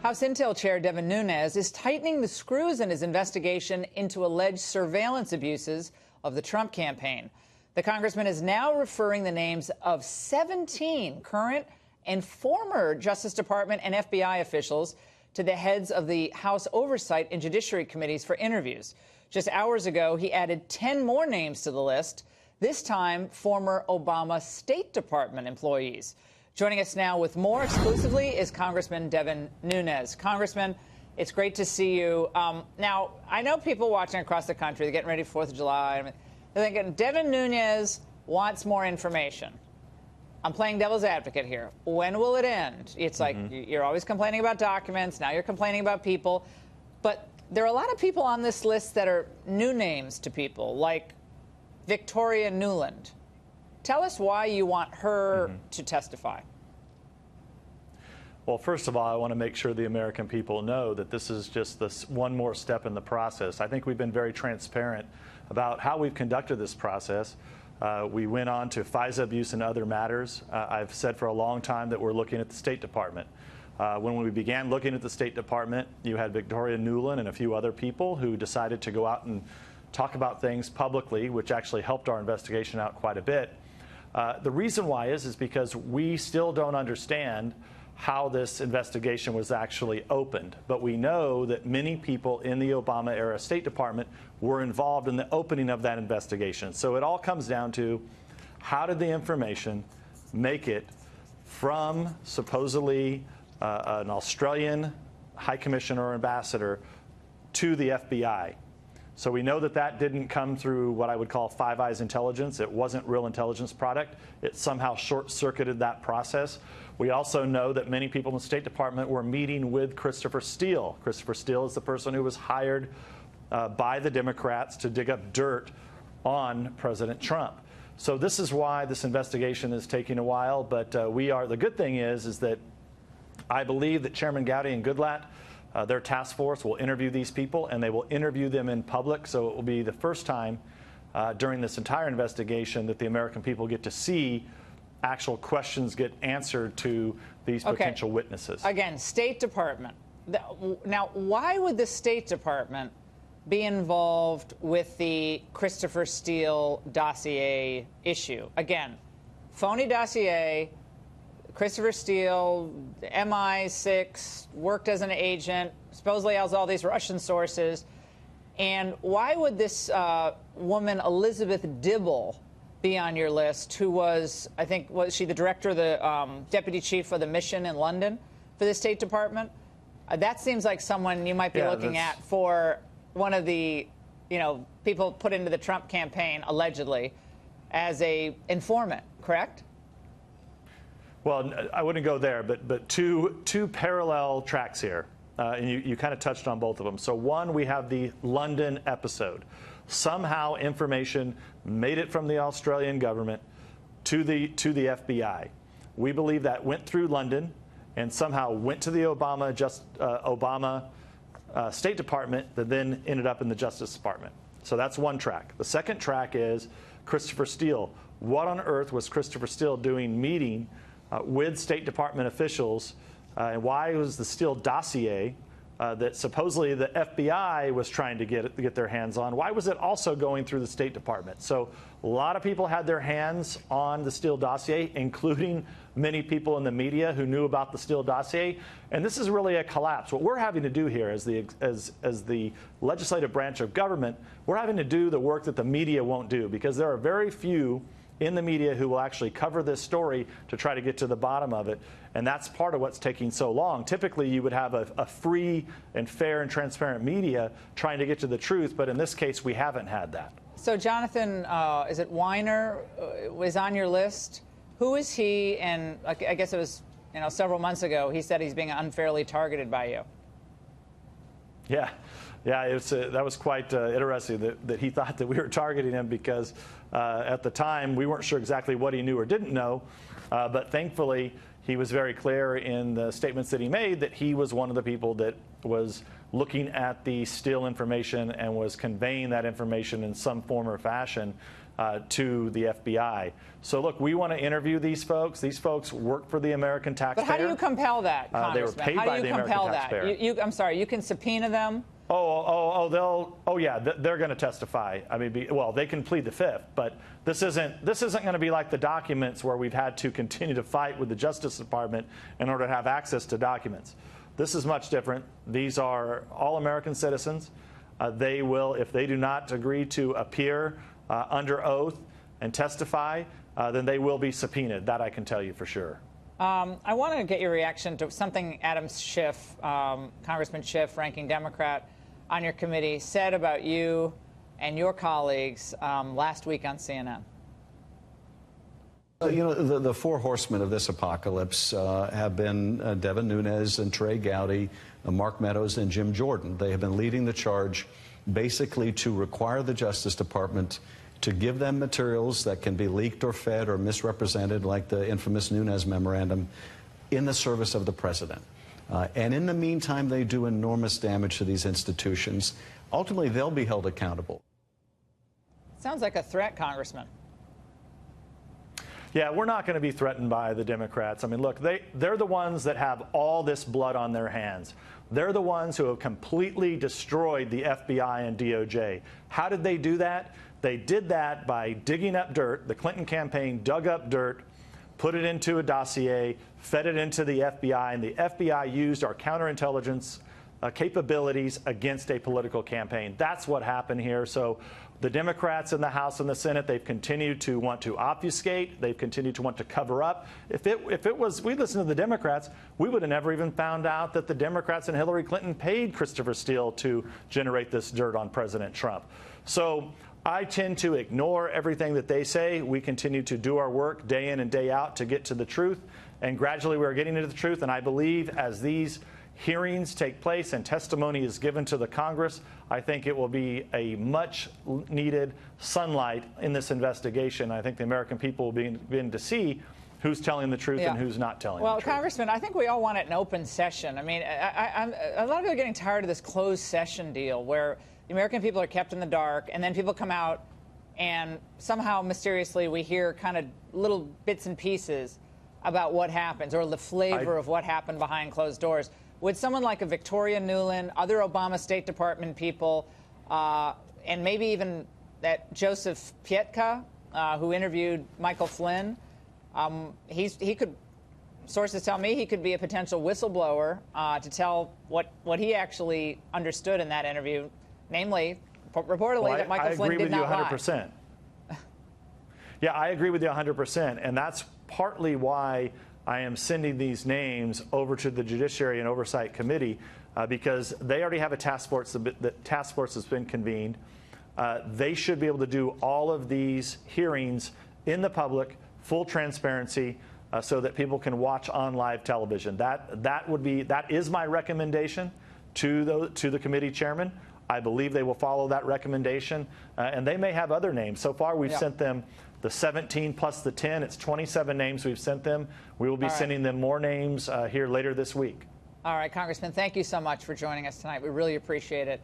House Intel Chair Devin Nunes is tightening the screws in his investigation into alleged surveillance abuses of the Trump campaign. The congressman is now referring the names of 17 current and former Justice Department and FBI officials to the heads of the House Oversight and Judiciary committees for interviews. Just hours ago, he added 10 more names to the list, this time former Obama State Department employees. Joining us now with more exclusively is Congressman Devin Nunes. Congressman, it's great to see you. Now, I know people watching across the country, they're getting ready for 4th of July. I mean, they're thinking, Devin Nunes wants more information. I'm playing devil's advocate here. When will it end? It's like you're always complaining about documents. Now you're complaining about people. But there are a lot of people on this list that are new names to people, like Victoria Nuland. Tell us why you want her to testify. Well, first of all, I want to make sure the American people know that this is just this one more step in the process. I think we've been very transparent about how we've conducted this process. We went on to FISA abuse and other matters. I've said for a long time that we're looking at the State Department. When we began looking at the State Department, you had Victoria Nuland and a few other people who decided to go out and talk about things publicly, which actually helped our investigation out quite a bit. The reason why is because we still don't understand how this investigation was actually opened. But we know that many people in the Obama-era State Department were involved in the opening of that investigation. So it all comes down to how did the information make it from supposedly an Australian High Commissioner or ambassador to the FBI. So we know that that didn't come through what I would call Five Eyes intelligence. It wasn't real intelligence product. It somehow short-circuited that process. We also know that many people in the State Department were meeting with Christopher Steele. Christopher Steele is the person who was hired by the Democrats to dig up dirt on President Trump. So this is why this investigation is taking a while. But the good thing is that I believe that Chairman Gowdy and Goodlatte, their task force, will interview these people, and they will interview them in public. So it will be the first time during this entire investigation that the American people get to see actual questions get answered to these potential witnesses. Again, State Department. Now, why would the State Department be involved with the Christopher Steele dossier issue? Again, phony dossier. Christopher Steele, MI6, worked as an agent, supposedly has all these Russian sources. And why would this woman, Elizabeth Dibble, be on your list, who was, I think, was she the director, the deputy chief of the mission in London for the State Department? That seems like someone you might be looking at for one of the, people put into the Trump campaign, allegedly, as a informant, correct? Well, I wouldn't go there, but two parallel tracks here, and you kind of touched on both of them. So one, we have the London episode. Somehow information made it from the Australian government to the FBI. We believe that went through London and somehow went to the Obama State Department that then ended up in the Justice Department. So that's one track. The second track is Christopher Steele. What on earth was Christopher Steele doing meeting with State Department officials, and why was the Steele dossier that supposedly the FBI was trying to get their hands on, why was it also going through the State Department? So a lot of people had their hands on the Steele dossier, including many people in the media who knew about the Steele dossier. And this is really a collapse. What we're having to do here as the legislative branch of government, we're having to do the work that the media won't do, because there are very few in the media who will actually cover this story to try to get to the bottom of it. And that's part of what's taking so long. Typically, you would have a free and fair and transparent media trying to get to the truth. But in this case, we haven't had that. So Jonathan, is it Weiner, was on your list? Who is he? And I guess it was several months ago, he said he's being unfairly targeted by you. Yeah, that was quite interesting that he thought that we were targeting him because at the time we weren't sure exactly what he knew or didn't know. But thankfully, he was very clear in the statements that he made that he was one of the people that was looking at the Steele information and was conveying that information in some form or fashion to the FBI. So look, we want to interview these folks. These folks work for the American taxpayer. But how do you compel that, Congressman? They were paid by the American taxpayer. I'm sorry, you can subpoena them? They're going to testify. I mean, well, they can plead the fifth, but this isn't going to be like the documents where we've had to continue to fight with the Justice Department in order to have access to documents. This is much different. These are all American citizens. They will, if they do not agree to appear under oath and testify, then they will be subpoenaed. That I can tell you for sure. I want to get your reaction to something Adam Schiff, Congressman Schiff, ranking Democrat on your committee, said about you and your colleagues last week on CNN. You know, the four horsemen of this apocalypse have been Devin Nunes and Trey Gowdy, Mark Meadows, and Jim Jordan. They have been leading the charge basically to require the Justice Department to give them materials that can be leaked or fed or misrepresented, like the infamous Nunes memorandum, in the service of the president. And in the meantime, they do enormous damage to these institutions. Ultimately, they'll be held accountable. Sounds like a threat, Congressman. Yeah, we're not going to be threatened by the Democrats. I mean, look, they're the ones that have all this blood on their hands. They're the ones who have completely destroyed the FBI and DOJ. How did they do that? They did that by digging up dirt. The Clinton campaign dug up dirt, put it into a dossier, fed it into the FBI, and the FBI used our counterintelligence capabilities against a political campaign. That's what happened here. So the Democrats in the House and the Senate, they've continued to want to obfuscate. They've continued to want to cover up. If it was, we listened to the Democrats, we would have never even found out that the Democrats and Hillary Clinton paid Christopher Steele to generate this dirt on President Trump. So I tend to ignore everything that they say. We continue to do our work day in and day out to get to the truth. And gradually we're getting to the truth. And I believe as these hearings take place and testimony is given to the Congress, I think it will be a much needed sunlight in this investigation. I think the American people will begin to see who's telling the truth and who's not telling the truth. Well, Congressman, I think we all want an open session. I mean, a lot of people are getting tired of this closed session deal where the American people are kept in the dark and then people come out and somehow mysteriously we hear kind of little bits and pieces about what happens or the flavor of what happened behind closed doors. Would someone like a Victoria Nuland, other Obama State Department people, and maybe even that Joseph Pietka, who interviewed Michael Flynn, he could, sources tell me, he could be a potential whistleblower to tell what he actually understood in that interview, namely, reportedly, that Michael Flynn did not lie. I agree with you 100%. Yeah, I agree with you 100%, and that's partly why I am sending these names over to the Judiciary and Oversight Committee because they already have a task force. The task force has been convened. They should be able to do all of these hearings in the public, full transparency, so that people can watch on live television. That is my recommendation to the committee chairman. I believe they will follow that recommendation, and they may have other names. So far, we've sent them the 17 plus the 10. It's 27 names we've sent them. We will be sending them more names here later this week. All right, Congressman, thank you so much for joining us tonight. We really appreciate it.